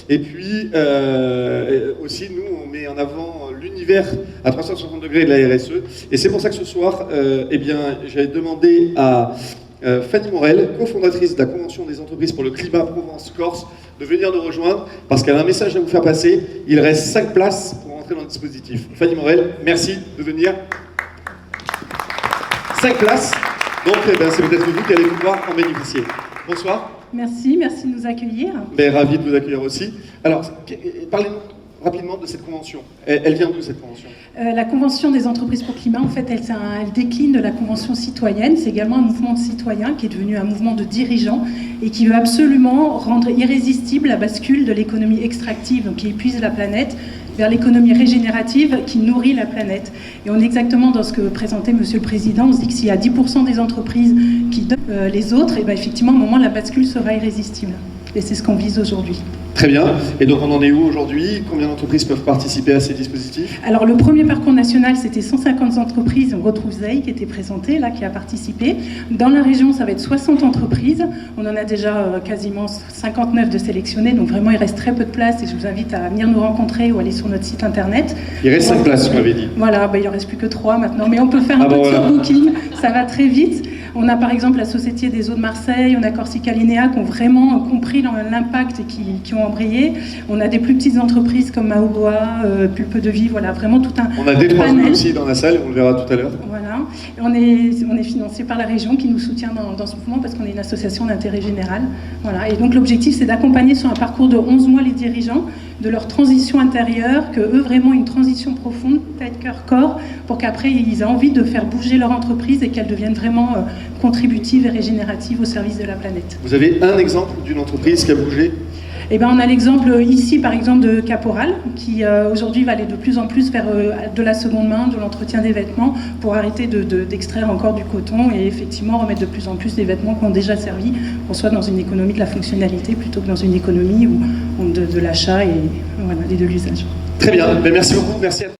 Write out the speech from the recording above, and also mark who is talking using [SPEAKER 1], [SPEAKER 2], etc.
[SPEAKER 1] Et puis, aussi, nous, on met en avant l'univers à 360 degrés de la RSE. Et c'est pour ça que ce soir, eh bien, j'ai demandé à Fanny Morel, cofondatrice de la Convention des entreprises pour le climat Provence-Corse, de venir nous rejoindre, parce qu'elle a un message à vous faire passer. Il reste 5 places pour entrer dans le dispositif. Fanny Morel, merci de venir. 5 places, donc eh ben, c'est peut-être vous qui allez pouvoir en bénéficier. Bonsoir.
[SPEAKER 2] Merci de nous accueillir.
[SPEAKER 1] Ben, ravi de vous accueillir aussi. Alors, parlez-nous rapidement de cette convention. Elle vient d'où, cette convention ?
[SPEAKER 2] La Convention des entreprises pour le climat, en fait, elle décline de la Convention citoyenne. C'est également un mouvement de citoyens qui est devenu un mouvement de dirigeants et qui veut absolument rendre irrésistible la bascule de l'économie extractive, donc qui épuise la planète, vers l'économie régénérative qui nourrit la planète. Et on est exactement dans ce que présentait Monsieur le Président. On se dit que s'il y a 10% des entreprises qui donnent les autres, et bien effectivement, au moment, la bascule sera irrésistible. Et c'est ce qu'on vise aujourd'hui.
[SPEAKER 1] Très bien. Et donc on en est où aujourd'hui ? Combien d'entreprises peuvent participer à ces dispositifs ?
[SPEAKER 2] Alors le premier parcours national, c'était 150 entreprises. On retrouve Zaï qui était présenté, là, qui a participé. Dans la région, ça va être 60 entreprises. On en a déjà quasiment 59 de sélectionnés. Donc vraiment, il reste très peu de place. Et je vous invite à venir nous rencontrer ou aller sur notre site internet.
[SPEAKER 1] Il reste 5 places, vous m'avez dit.
[SPEAKER 2] Voilà, il en reste plus que 3 maintenant. Mais on peut faire un peu de surbooking. Ça va très vite. On a par exemple la Société des Eaux de Marseille, on a Corsica Linea qui ont vraiment compris l'impact et qui ont embrayé. On a des plus petites entreprises comme Maoboa, Pulpe de Vie, voilà, vraiment tout un
[SPEAKER 1] On a des 3 aussi dans la salle, on le verra tout à l'heure.
[SPEAKER 2] Voilà, et on est financé par la région qui nous soutient dans ce mouvement parce qu'on est une association d'intérêt général. Voilà, et donc l'objectif c'est d'accompagner sur un parcours de 11 mois les dirigeants, de leur transition intérieure, que eux vraiment une transition profonde, tête, cœur, corps, pour qu'après ils aient envie de faire bouger leur entreprise et qu'elle devienne vraiment contributive et régénérative au service de la planète.
[SPEAKER 1] Vous avez un exemple d'une entreprise qui a bougé ?
[SPEAKER 2] Eh ben, on a l'exemple ici, par exemple, de Caporal, qui aujourd'hui va aller de plus en plus vers de la seconde main, de l'entretien des vêtements, pour arrêter d'extraire encore du coton et effectivement remettre de plus en plus des vêtements qui ont déjà servi, qu'on soit dans une économie de la fonctionnalité plutôt que dans une économie de l'achat et de l'usage.
[SPEAKER 1] Très bien, merci beaucoup, merci à tous.